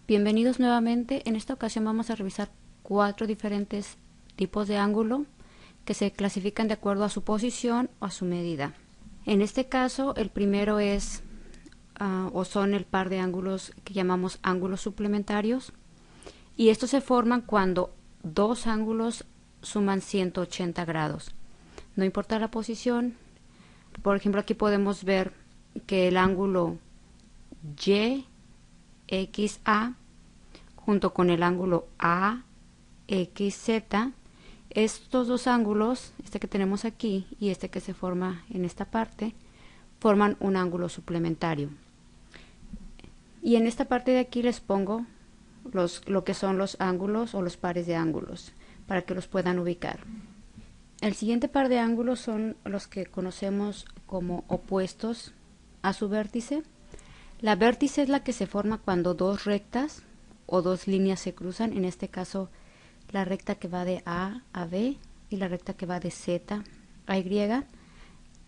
Bienvenidos nuevamente. En esta ocasión vamos a revisar 4 diferentes tipos de ángulo que se clasifican de acuerdo a su posición o a su medida. En este caso, el primero es o son el par de ángulos que llamamos ángulos suplementarios, y estos se forman cuando dos ángulos suman 180 grados. No importa la posición. Por ejemplo, aquí podemos ver que el ángulo YXA junto con el ángulo AXZ, estos dos ángulos, este que tenemos aquí y este que se forma en esta parte, forman un ángulo suplementario. Y en esta parte de aquí les pongo lo que son los ángulos o los pares de ángulos para que los puedan ubicar. El siguiente par de ángulos son los que conocemos como opuestos a su vértice. La vértice es la que se forma cuando dos rectas o dos líneas se cruzan, en este caso la recta que va de A a B y la recta que va de Z a Y.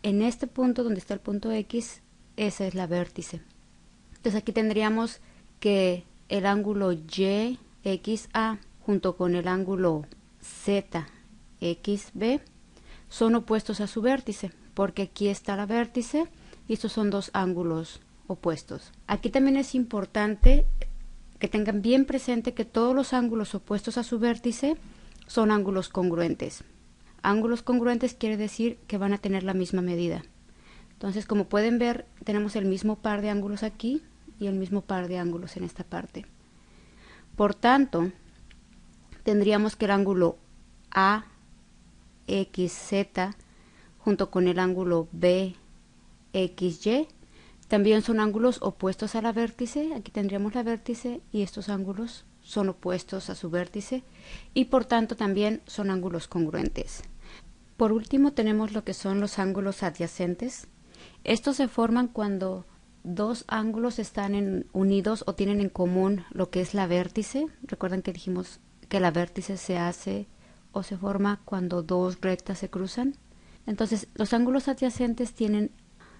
En este punto donde está el punto X, esa es la vértice. Entonces aquí tendríamos que el ángulo YXA junto con el ángulo ZXB son opuestos a su vértice, porque aquí está la vértice y estos son dos ángulos opuestos. Aquí también es importante que tengan bien presente que todos los ángulos opuestos a su vértice son ángulos congruentes. Ángulos congruentes quiere decir que van a tener la misma medida. Entonces, como pueden ver, tenemos el mismo par de ángulos aquí y el mismo par de ángulos en esta parte. Por tanto, tendríamos que el ángulo AXZ junto con el ángulo BXY también son ángulos opuestos a la vértice. Aquí tendríamos la vértice y estos ángulos son opuestos a su vértice y por tanto también son ángulos congruentes. Por último tenemos lo que son los ángulos adyacentes. Estos se forman cuando dos ángulos están unidos o tienen en común lo que es la vértice. Recuerden que dijimos que la vértice se hace o se forma cuando dos rectas se cruzan. Entonces los ángulos adyacentes tienen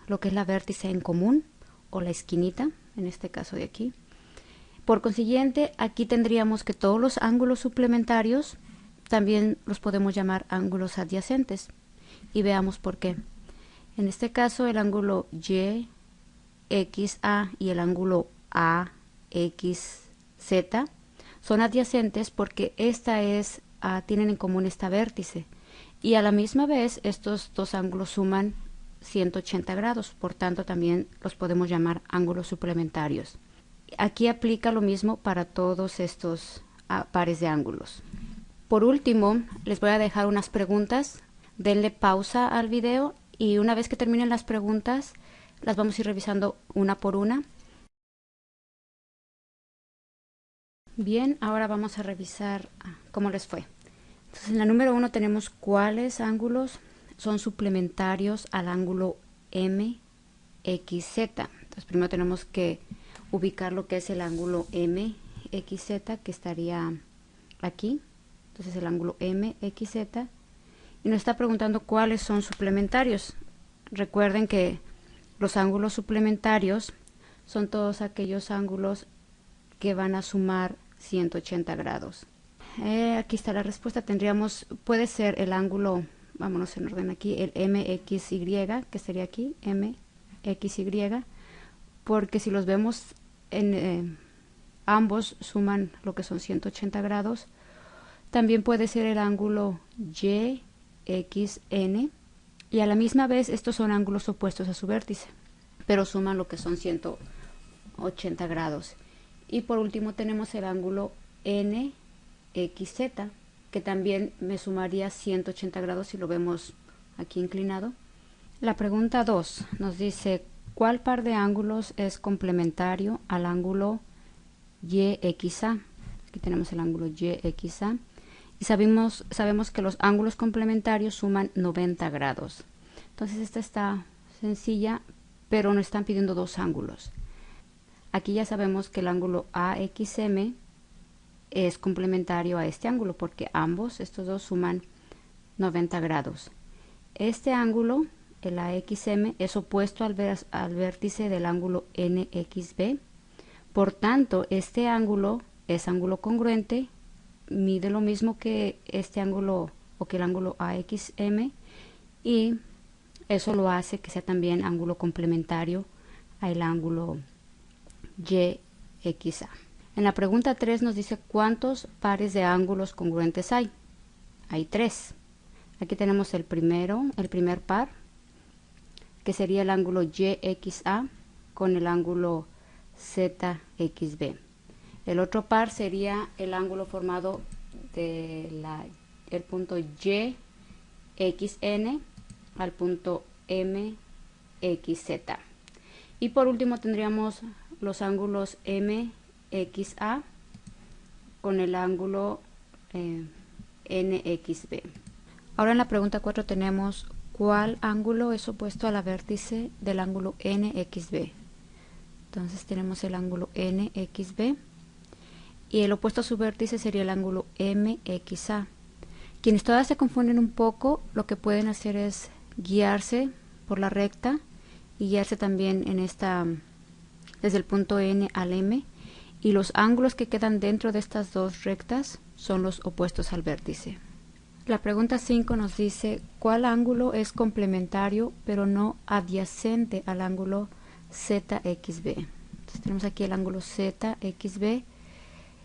lo que es la vértice en común o la esquinita, en este caso de aquí. Por consiguiente, aquí tendríamos que todos los ángulos suplementarios también los podemos llamar ángulos adyacentes, y veamos por qué. En este caso, el ángulo YXA y el ángulo AXZ son adyacentes porque tienen en común esta vértice, y a la misma vez estos dos ángulos suman 180 grados, por tanto también los podemos llamar ángulos suplementarios. Aquí aplica lo mismo para todos estos pares de ángulos. Por último, les voy a dejar unas preguntas. Denle pausa al video y una vez que terminen las preguntas, las vamos a ir revisando una por una. Bien, ahora vamos a revisar cómo les fue. Entonces, en la número 1 tenemos cuáles ángulos son suplementarios al ángulo MXZ. Entonces, primero tenemos que ubicar lo que es el ángulo MXZ, que estaría aquí. Entonces, el ángulo MXZ. Y nos está preguntando cuáles son suplementarios. Recuerden que los ángulos suplementarios son todos aquellos ángulos que van a sumar 180 grados. Aquí está la respuesta. Puede ser el ángulo, vámonos en orden aquí, el MXY, que sería aquí, MXY, porque si los vemos, ambos suman lo que son 180 grados. También puede ser el ángulo YXN, y a la misma vez estos son ángulos opuestos a su vértice, pero suman lo que son 180 grados. Y por último tenemos el ángulo NXZ, que también me sumaría 180 grados si lo vemos aquí inclinado. La pregunta 2 nos dice, ¿cuál par de ángulos es complementario al ángulo YXA? Aquí tenemos el ángulo YXA. Y sabemos que los ángulos complementarios suman 90 grados. Entonces esta está sencilla, pero nos están pidiendo dos ángulos. Aquí ya sabemos que el ángulo AXM es complementario a este ángulo porque estos dos suman 90 grados. Este ángulo, el AXM, es opuesto al vértice del ángulo NXB. Por tanto, este ángulo es ángulo congruente, mide lo mismo que este ángulo o que el ángulo AXM, y eso lo hace que sea también ángulo complementario al ángulo YXA. En la pregunta 3 nos dice cuántos pares de ángulos congruentes hay. Hay 3. Aquí tenemos el primer par, que sería el ángulo YXA con el ángulo ZXB. El otro par sería el ángulo formado de el punto YXN al punto MXZ. Y por último tendríamos los ángulos MXA con el ángulo NXB. Ahora en la pregunta 4 tenemos cuál ángulo es opuesto a la vértice del ángulo NXB. Entonces tenemos el ángulo NXB y el opuesto a su vértice sería el ángulo MXA. Quienes todavía se confunden un poco, lo que pueden hacer es guiarse por la recta y guiarse también en desde el punto N al M, y los ángulos que quedan dentro de estas dos rectas son los opuestos al vértice. La pregunta 5 nos dice cuál ángulo es complementario pero no adyacente al ángulo ZXB. Entonces tenemos aquí el ángulo ZXB.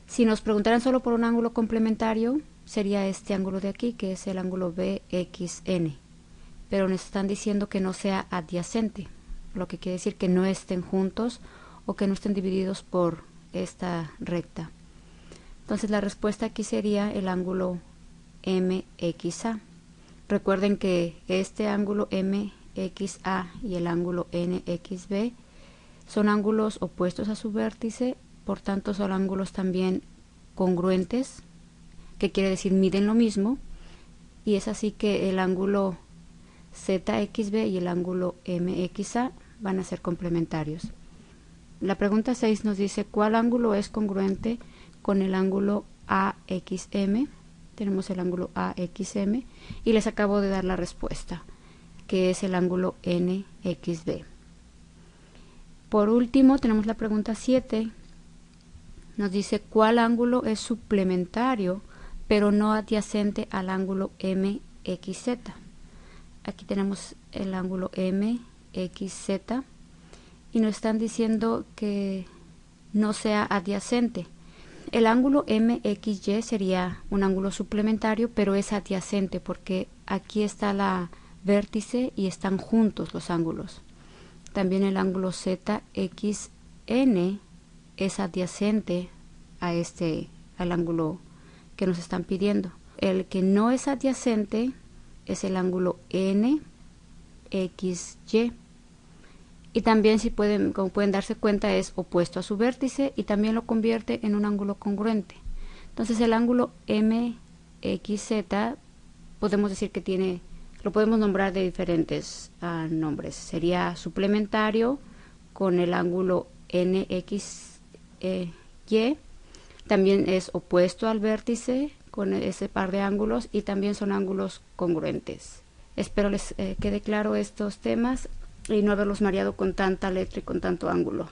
Si nos preguntaran solo por un ángulo complementario, sería este ángulo de aquí, que es el ángulo BXN. Pero nos están diciendo que no sea adyacente, lo que quiere decir que no estén juntos o que no estén divididos por esta recta. Entonces la respuesta aquí sería el ángulo MXA. Recuerden que este ángulo MXA y el ángulo NXB son ángulos opuestos a su vértice, por tanto son ángulos también congruentes, que quiere decir miden lo mismo, y es así que el ángulo ZXB y el ángulo MXA van a ser complementarios. La pregunta 6 nos dice cuál ángulo es congruente con el ángulo AXM. Tenemos el ángulo AXM y les acabo de dar la respuesta, que es el ángulo NXB. Por último tenemos la pregunta 7. Nos dice cuál ángulo es suplementario pero no adyacente al ángulo MXZ. Aquí tenemos el ángulo MXZ y nos están diciendo que no sea adyacente. El ángulo MXY sería un ángulo suplementario, pero es adyacente porque aquí está la vértice y están juntos los ángulos. También el ángulo ZXN es adyacente al ángulo que nos están pidiendo. El que no es adyacente es el ángulo NXY. Y también, como pueden darse cuenta, es opuesto a su vértice y también lo convierte en un ángulo congruente. Entonces el ángulo MXZ podemos decir que lo podemos nombrar de diferentes nombres. Sería suplementario con el ángulo NXY. También es opuesto al vértice con ese par de ángulos y también son ángulos congruentes. Espero les quede claro estos temas y no haberlos mareado con tanta letra y con tanto ángulo.